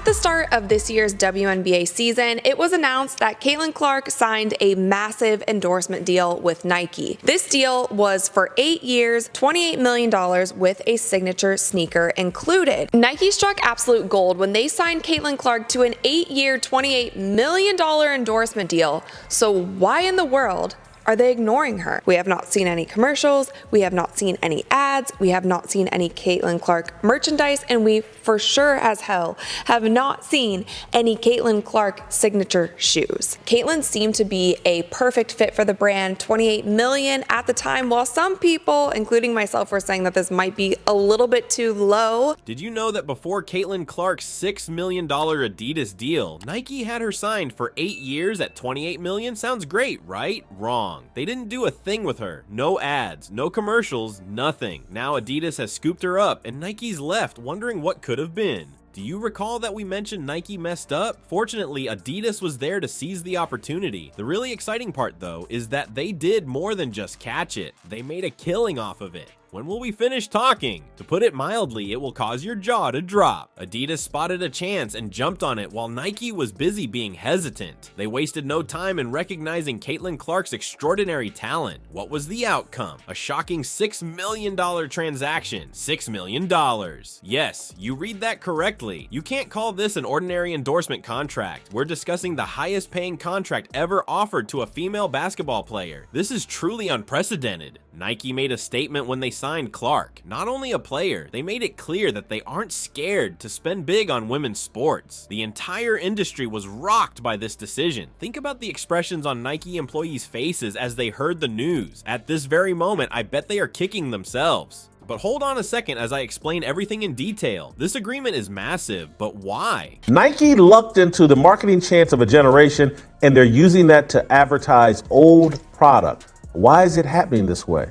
At the start of this year's WNBA season, it was announced that Caitlin Clark signed a massive endorsement deal with Nike. This deal was for 8 years, $28 million with a signature sneaker included. Nike struck absolute gold when they signed Caitlin Clark to an 8-year, $28 million endorsement deal. So why in the world are they ignoring her? We have not seen any commercials, we have not seen any ads, we have not seen any Caitlin Clark merchandise, and we for sure as hell have not seen any Caitlin Clark signature shoes. Caitlin seemed to be a perfect fit for the brand, $28 million at the time, while some people, including myself, were saying that this might be a little bit too low. Did you know that before Caitlin Clark's $6 million Adidas deal, Nike had her signed for 8 years at $28 million? Sounds great, right? Wrong. They didn't do a thing with her. No ads, no commercials, nothing. Now Adidas has scooped her up and Nike's left wondering what could have been. Do you recall that we mentioned Nike messed up? Fortunately, Adidas was there to seize the opportunity. The really exciting part though is that they did more than just catch it. They made a killing off of it. When will we finish talking? To put it mildly, it will cause your jaw to drop. Adidas spotted a chance and jumped on it while Nike was busy being hesitant. They wasted no time in recognizing Caitlin Clark's extraordinary talent. What was the outcome? A shocking $6 million transaction. $6 million. Yes, you read that correctly. You can't call this an ordinary endorsement contract. We're discussing the highest paying contract ever offered to a female basketball player. This is truly unprecedented. Nike made a statement when they signed Clark. Not only a player, they made it clear that they aren't scared to spend big on women's sports. The entire industry was rocked by this decision. Think about the expressions on Nike employees' faces as they heard the news. At this very moment, I bet they are kicking themselves. But hold on a second as I explain everything in detail. This agreement is massive, but why? Nike lucked into the marketing chance of a generation, and they're using that to advertise old product. Why is it happening this way?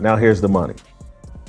Now here's the money.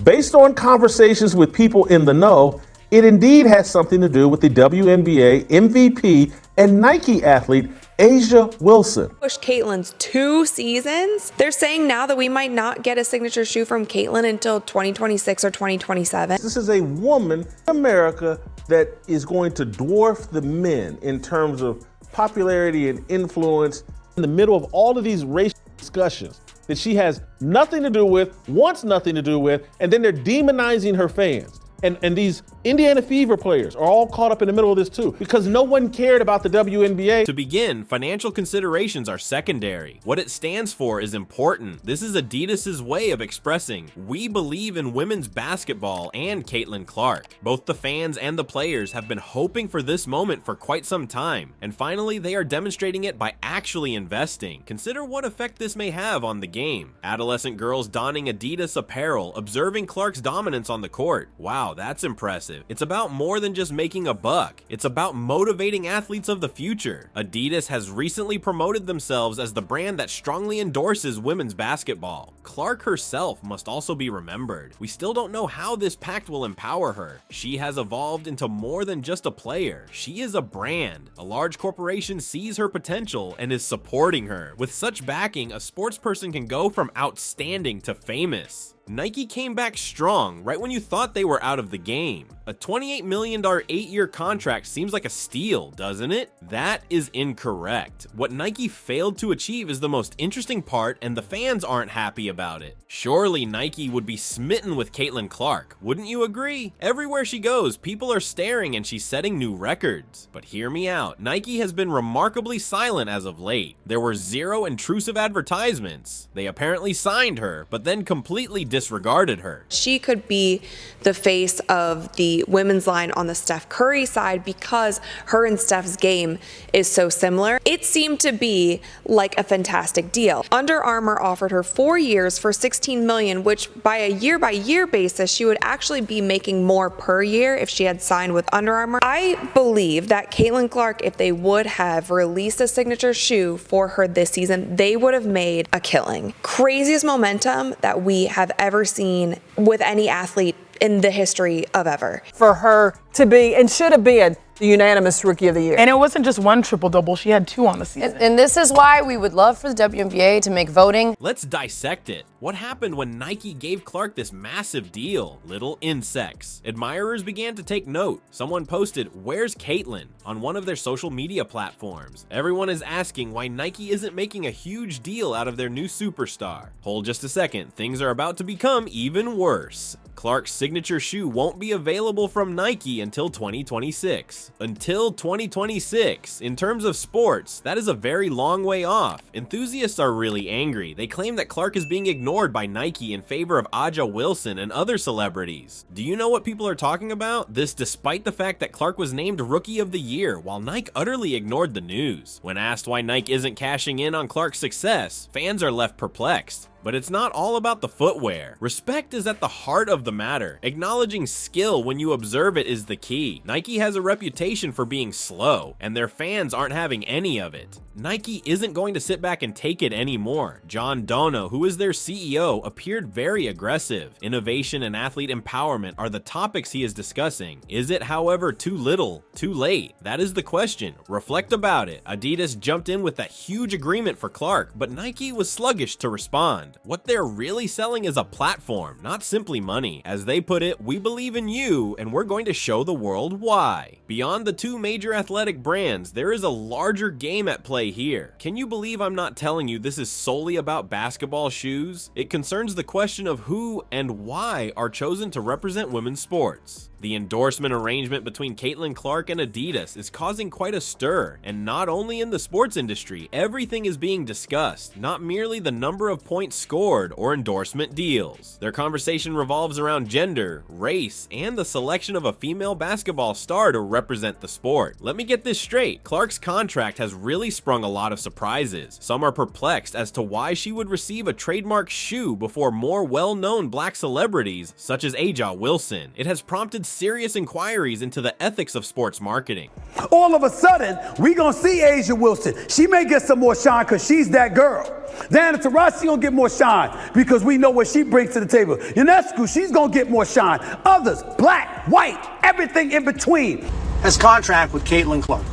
Based on conversations with people in the know, it indeed has something to do with the WNBA MVP and Nike athlete Asia Wilson. Push Caitlin's 2 seasons. They're saying now that we might not get a signature shoe from Caitlin until 2026 or 2027. This is a woman in America that is going to dwarf the men in terms of popularity and influence in the middle of all of these racial discussions that she has nothing to do with, wants nothing to do with, and then they're demonizing her fans. And these Indiana Fever players are all caught up in the middle of this too, because no one cared about the WNBA. To begin, financial considerations are secondary. What it stands for is important. This is Adidas's way of expressing, we believe in women's basketball and Caitlin Clark. Both the fans and the players have been hoping for this moment for quite some time, and finally they are demonstrating it by actually investing. Consider what effect this may have on the game. Adolescent girls donning Adidas apparel, observing Clark's dominance on the court. Wow, that's impressive. It's about more than just making a buck. It's about motivating athletes of the future. Adidas has recently promoted themselves as the brand that strongly endorses women's basketball. Clark herself must also be remembered. We still don't know how this pact will empower her. She has evolved into more than just a player. She is a brand. A large corporation sees her potential and is supporting her. With such backing, a sports person can go from outstanding to famous. Nike came back strong right when you thought they were out of the game. A $28 million 8-year contract seems like a steal, doesn't it? That is incorrect. What Nike failed to achieve is the most interesting part, and the fans aren't happy about it. Surely Nike would be smitten with Caitlin Clark, wouldn't you agree? Everywhere she goes, people are staring and she's setting new records. But hear me out, Nike has been remarkably silent as of late. There were 0 intrusive advertisements. They apparently signed her, but then completely disregarded her. She could be the face of the women's line on the Steph Curry side because her and Steph's game is so similar. It seemed to be like a fantastic deal. Under Armour offered her 4 years for $16 million, which by a year-by-year basis, she would actually be making more per year if she had signed with Under Armour. I believe that Caitlin Clark, if they would have released a signature shoe for her this season, they would have made a killing. Craziest momentum that we have ever seen with any athlete in the history of ever. For her to be, and should have been, the unanimous Rookie of the Year. And it wasn't just one triple-double. She had 2 on the season. And this is why we would love for the WNBA to make voting. Let's dissect it. What happened when Nike gave Clark this massive deal? Little insects. Admirers began to take note. Someone posted, "Where's Caitlyn?" on one of their social media platforms. Everyone is asking why Nike isn't making a huge deal out of their new superstar. Hold just a second, things are about to become even worse. Clark's signature shoe won't be available from Nike until 2026. Until 2026. In terms of sports, that is a very long way off. Enthusiasts are really angry. They claim that Clark is being ignored by Nike in favor of Aja Wilson and other celebrities. Do you know what people are talking about? This despite the fact that Clark was named Rookie of the Year, while Nike utterly ignored the news. When asked why Nike isn't cashing in on Clark's success, fans are left perplexed. But it's not all about the footwear. Respect is at the heart of the matter. Acknowledging skill when you observe it is the key. Nike has a reputation for being slow, and their fans aren't having any of it. Nike isn't going to sit back and take it anymore. John Dono, who is their CEO, appeared very aggressive. Innovation and athlete empowerment are the topics he is discussing. Is it, however, too little, too late? That is the question. Reflect about it. Adidas jumped in with that huge agreement for Clark, but Nike was sluggish to respond. What they're really selling is a platform, not simply money. As they put it, we believe in you, and we're going to show the world why. Beyond the 2 major athletic brands, there is a larger game at play here. Can you believe I'm not telling you this is solely about basketball shoes? It concerns the question of who and why are chosen to represent women's sports. The endorsement arrangement between Caitlin Clark and Adidas is causing quite a stir, and not only in the sports industry, everything is being discussed, not merely the number of points scored or endorsement deals. Their conversation revolves around gender, race, and the selection of a female basketball star to represent the sport. Let me get this straight, Clark's contract has really sprung a lot of surprises. Some are perplexed as to why she would receive a trademark shoe before more well-known black celebrities such as Aja Wilson. It has prompted serious inquiries into the ethics of sports marketing. All of a sudden, we gonna see Aja Wilson. She may get some more shine because she's that girl. Diana Taurasi gonna get more shine because we know what she brings to the table. Ionescu, she's gonna get more shine. Others, black, white, everything in between. Has contract with Caitlin Clark.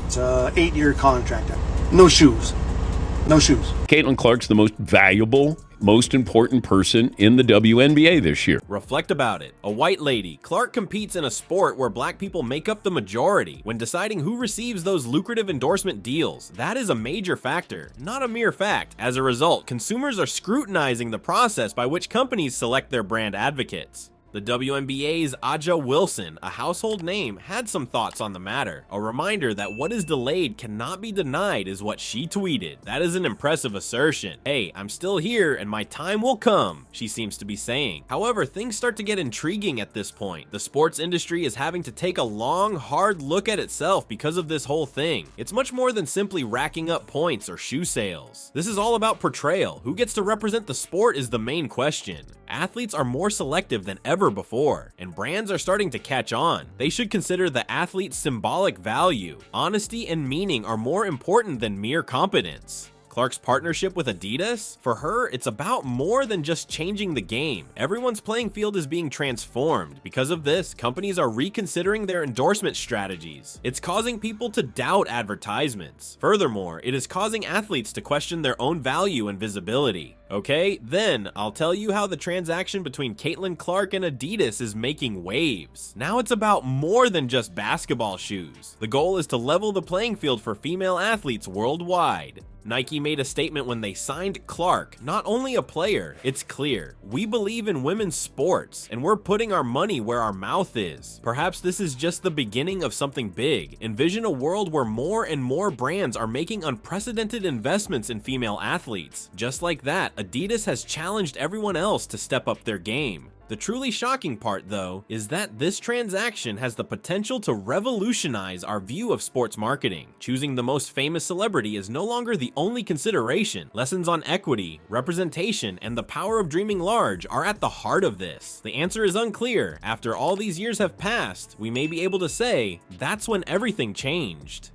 It's a 8-year contract. No shoes. No shoes. Caitlin Clark's the most valuable, most important person in the WNBA this year. Reflect about it. A white lady, Clark competes in a sport where black people make up the majority. When deciding who receives those lucrative endorsement deals, that is a major factor, not a mere fact. As a result, consumers are scrutinizing the process by which companies select their brand advocates. The WNBA's Aja Wilson, a household name, had some thoughts on the matter. A reminder that what is delayed cannot be denied is what she tweeted. That is an impressive assertion. Hey, I'm still here and my time will come, she seems to be saying. However, things start to get intriguing at this point. The sports industry is having to take a long, hard look at itself because of this whole thing. It's much more than simply racking up points or shoe sales. This is all about portrayal. Who gets to represent the sport is the main question. Athletes are more selective than ever before, and brands are starting to catch on. They should consider the athlete's symbolic value. Honesty and meaning are more important than mere competence. Clark's partnership with Adidas? For her, it's about more than just changing the game. Everyone's playing field is being transformed. Because of this, companies are reconsidering their endorsement strategies. It's causing people to doubt advertisements. Furthermore, it is causing athletes to question their own value and visibility. Okay, then I'll tell you how the transaction between Caitlin Clark and Adidas is making waves. Now it's about more than just basketball shoes. The goal is to level the playing field for female athletes worldwide. Nike made a statement when they signed Clark, not only a player, it's clear. We believe in women's sports, and we're putting our money where our mouth is. Perhaps this is just the beginning of something big. Envision a world where more and more brands are making unprecedented investments in female athletes. Just like that, Adidas has challenged everyone else to step up their game. The truly shocking part, though, is that this transaction has the potential to revolutionize our view of sports marketing. Choosing the most famous celebrity is no longer the only consideration. Lessons on equity, representation, and the power of dreaming large are at the heart of this. The answer is unclear. After all these years have passed, we may be able to say, that's when everything changed.